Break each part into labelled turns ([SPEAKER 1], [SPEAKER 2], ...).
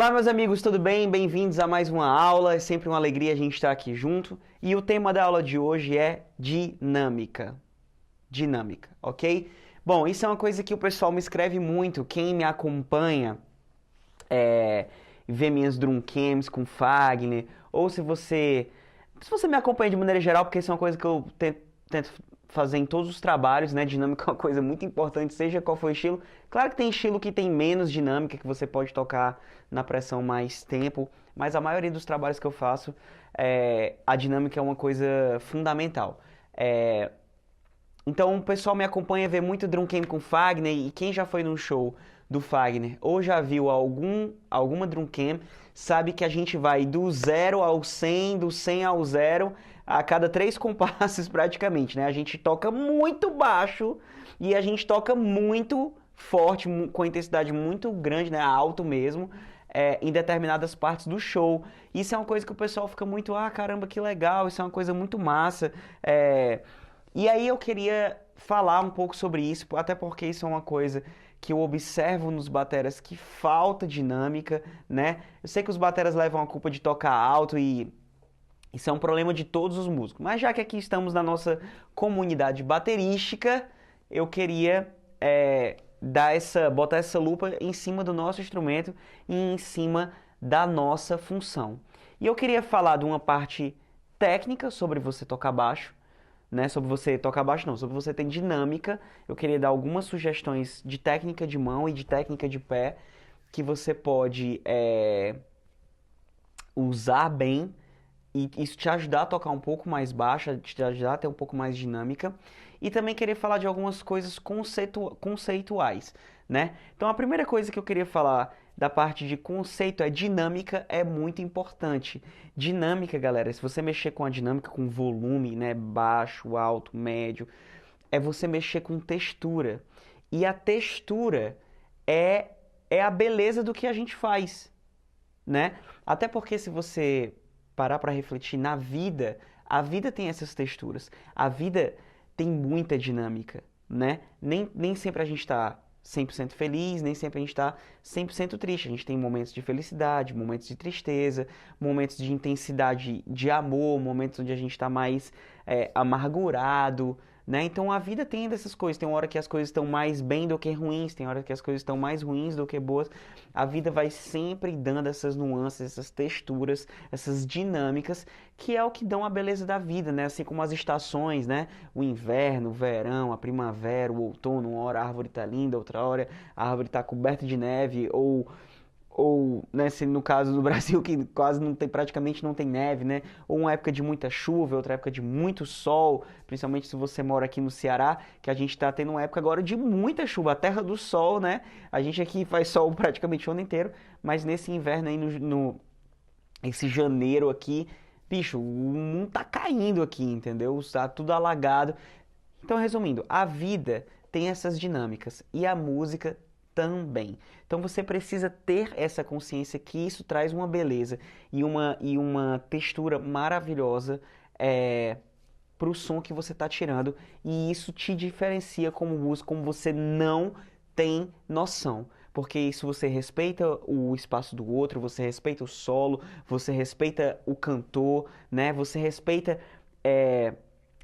[SPEAKER 1] Olá, meus amigos, tudo bem? Bem-vindos a mais uma aula. É sempre uma alegria a gente estar aqui junto. E o tema da aula de hoje é dinâmica. Dinâmica, ok? Bom, isso é uma coisa que o pessoal me escreve muito. Quem me acompanha vê minhas drum cams com Fagner, ou se você me acompanha de maneira geral, porque isso é uma coisa que eu tento fazer em todos os trabalhos, né? Dinâmica é uma coisa muito importante, seja qual for o estilo. Claro que tem estilo que tem menos dinâmica, que você pode tocar na pressão mais tempo, mas a maioria dos trabalhos que eu faço, a dinâmica é uma coisa fundamental. Então o pessoal me acompanha, vê muito drum cam com Fagner, e quem já foi num show do Fagner ou já viu alguma drum cam, sabe que a gente vai do 0 ao 100, do 100 ao 0, a cada 3 compassos praticamente, né? A gente toca muito baixo e a gente toca muito forte, com intensidade muito grande, né? Alto mesmo, em determinadas partes do show. Isso é uma coisa que o pessoal fica muito, caramba, que legal, isso é uma coisa muito massa. E aí eu queria falar um pouco sobre isso, até porque isso é uma coisa que eu observo nos bateras, que falta dinâmica, né? Eu sei que os bateras levam a culpa de tocar alto e isso é um problema de todos os músicos. Mas já que aqui estamos na nossa comunidade baterística, eu queria botar essa lupa em cima do nosso instrumento e em cima da nossa função. E eu queria falar de uma parte técnica sobre você tocar baixo, né, sobre você tocar baixo não, sobre você ter dinâmica. Eu queria dar algumas sugestões de técnica de mão e de técnica de pé que você pode usar bem e isso te ajudar a tocar um pouco mais baixo, te ajudar a ter um pouco mais de dinâmica. E também queria falar de algumas coisas conceituais, né? Então a primeira coisa que eu queria falar da parte de conceito dinâmica é muito importante. Dinâmica, galera, se você mexer com a dinâmica, com volume, né, baixo, alto, médio, é você mexer com textura. E a textura é a beleza do que a gente faz, né? Até porque se você parar para refletir na vida, a vida tem essas texturas. A vida tem muita dinâmica, né? Nem sempre a gente está 100% feliz, nem sempre a gente está 100% triste. A gente tem momentos de felicidade, momentos de tristeza, momentos de intensidade de amor, momentos onde a gente está mais amargurado, né? Então a vida tem dessas coisas. Tem uma hora que as coisas estão mais bem do que ruins, tem hora que as coisas estão mais ruins do que boas. A vida vai sempre dando essas nuances, essas texturas, essas dinâmicas, que é o que dão a beleza da vida, né? Assim como as estações, né? O inverno, o verão, a primavera, o outono. Uma hora a árvore está linda, outra hora a árvore está coberta de neve, ou né, se no caso do Brasil, que quase não tem, praticamente não tem neve, né? Ou uma época de muita chuva, outra época de muito sol, principalmente se você mora aqui no Ceará, que a gente está tendo uma época agora de muita chuva, a terra do sol, né? A gente aqui faz sol praticamente o ano inteiro, mas nesse inverno aí, esse janeiro aqui, bicho, o mundo tá caindo aqui, entendeu? Tá tudo alagado. Então, resumindo, a vida tem essas dinâmicas e a música também. Então você precisa ter essa consciência que isso traz uma beleza e uma textura maravilhosa para o som que você está tirando, e isso te diferencia como músico, como você não tem noção. Porque isso você respeita o espaço do outro, você respeita o solo, você respeita o cantor, né? Você respeita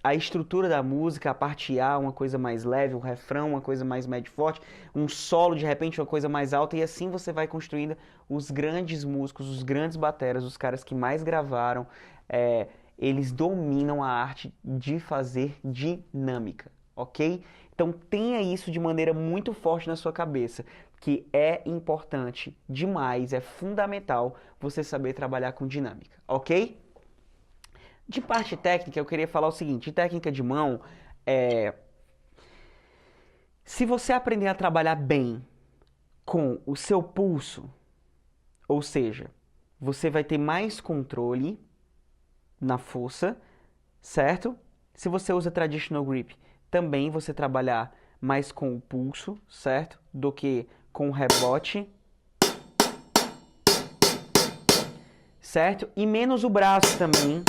[SPEAKER 1] a estrutura da música, a parte A, uma coisa mais leve, o refrão, uma coisa mais médio e forte, um solo, de repente, uma coisa mais alta, e assim você vai construindo os grandes músicos, os grandes bateras, os caras que mais gravaram, eles dominam a arte de fazer dinâmica, ok? Então tenha isso de maneira muito forte na sua cabeça, que é importante demais, é fundamental você saber trabalhar com dinâmica, ok? De parte técnica, eu queria falar o seguinte: de técnica de mão, se você aprender a trabalhar bem com o seu pulso, ou seja, você vai ter mais controle na força, certo? Se você usa traditional grip, também você trabalhar mais com o pulso, certo? Do que com o rebote, certo? E menos o braço também.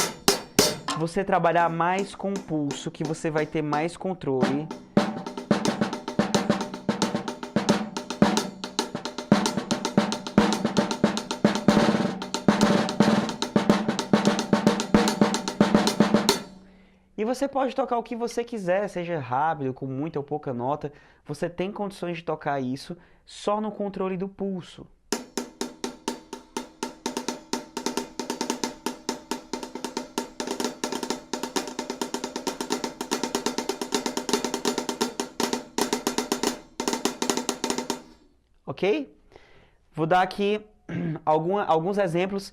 [SPEAKER 1] Você trabalhar mais com o pulso, que você vai ter mais controle. E você pode tocar o que você quiser, seja rápido, com muita ou pouca nota, você tem condições de tocar isso só no controle do pulso. Ok? Vou dar aqui alguns exemplos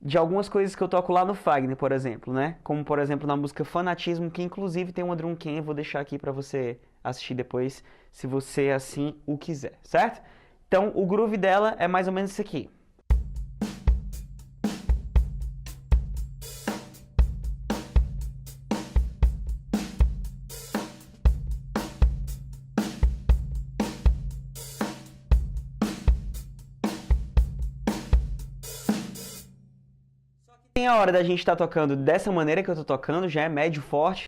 [SPEAKER 1] de algumas coisas que eu toco lá no Fagner, por exemplo, né? Como, por exemplo, na música Fanatismo, que inclusive tem uma drum can, vou deixar aqui para você assistir depois, se você assim o quiser, certo? Então, o groove dela é mais ou menos isso aqui. Tem a hora da gente estar tocando dessa maneira que eu tô tocando, já é médio forte.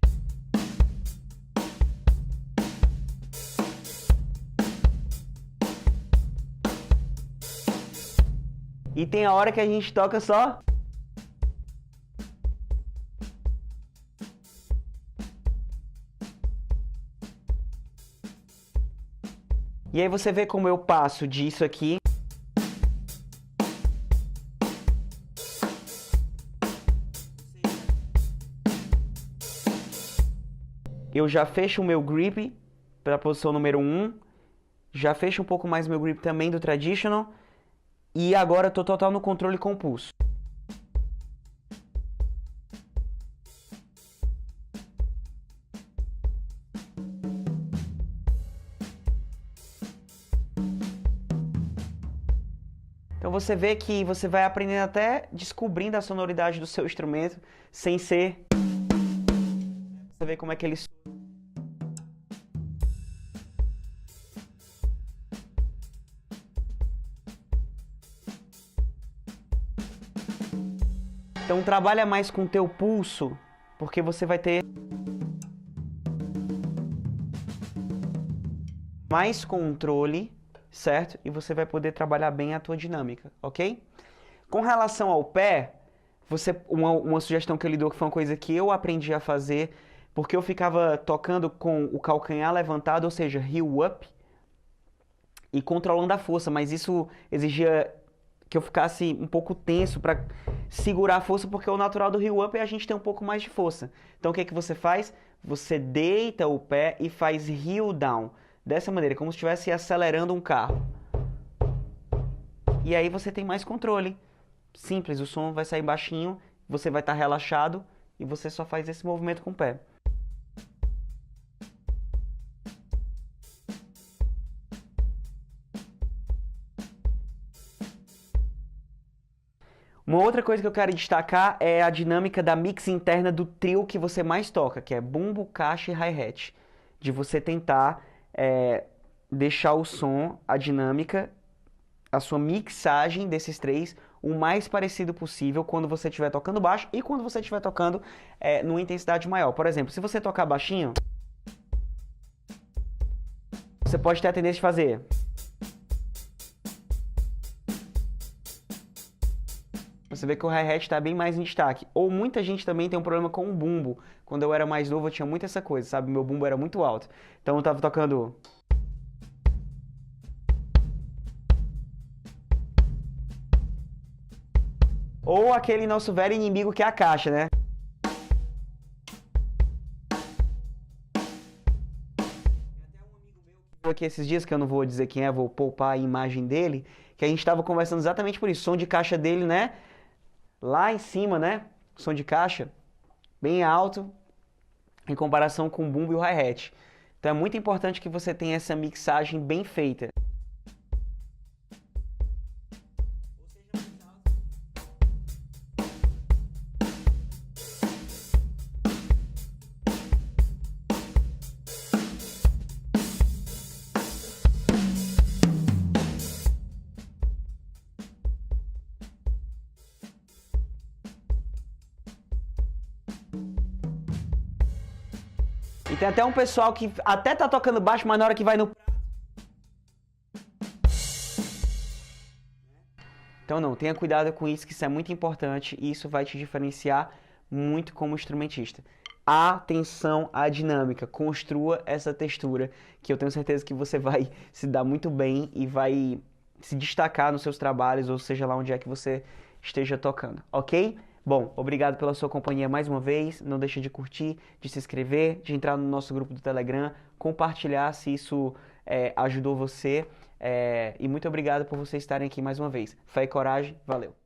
[SPEAKER 1] E tem a hora que a gente toca só. E aí você vê como eu passo disso aqui. Eu já fecho o meu grip para a posição número 1. Já fecho um pouco mais o meu grip também do traditional. E agora estou total no controle com o pulso. Então você vê que você vai aprendendo até descobrindo a sonoridade do seu instrumento sem ser... Você vê como é que ele... Então trabalha mais com o teu pulso, porque você vai ter mais controle, certo? E você vai poder trabalhar bem a tua dinâmica, ok? Com relação ao pé, uma sugestão que eu lhe dou, que foi uma coisa que eu aprendi a fazer, porque eu ficava tocando com o calcanhar levantado, ou seja, heel up, e controlando a força, mas isso exigia que eu ficasse um pouco tenso para segurar a força, porque o natural do heel up é a gente ter um pouco mais de força. Então o que é que você faz? Você deita o pé e faz heel down, dessa maneira, como se estivesse acelerando um carro. E aí você tem mais controle. Simples, o som vai sair baixinho, você vai estar relaxado e você só faz esse movimento com o pé. Uma outra coisa que eu quero destacar é a dinâmica da mix interna do trio que você mais toca, que é bumbo, caixa e hi-hat. De você tentar deixar o som, a dinâmica, a sua mixagem desses três o mais parecido possível quando você estiver tocando baixo e quando você estiver tocando numa intensidade maior. Por exemplo, se você tocar baixinho, você pode ter a tendência de fazer... Você vê que o hi-hat está bem mais em destaque. Ou muita gente também tem um problema com o bumbo. Quando eu era mais novo, eu tinha muito essa coisa, sabe? Meu bumbo era muito alto. Então eu estava tocando... Ou aquele nosso velho inimigo que é a caixa, né? Aqui esses dias, que eu não vou dizer quem é, vou poupar a imagem dele, que a gente estava conversando exatamente por isso. O som de caixa dele, né? Lá em cima, né? Som de caixa bem alto em comparação com o bumbo e o hi-hat. Então é muito importante que você tenha essa mixagem bem feita. E tem até um pessoal que até tá tocando baixo, mas na hora que vai no... Então não, tenha cuidado com isso, que isso é muito importante e isso vai te diferenciar muito como instrumentista. Atenção à dinâmica, construa essa textura, que eu tenho certeza que você vai se dar muito bem e vai se destacar nos seus trabalhos, ou seja lá onde é que você esteja tocando, ok? Bom, obrigado pela sua companhia mais uma vez. Não deixe de curtir, de se inscrever, de entrar no nosso grupo do Telegram, compartilhar se isso ajudou você. E muito obrigado por vocês estarem aqui mais uma vez. Fé e coragem, valeu!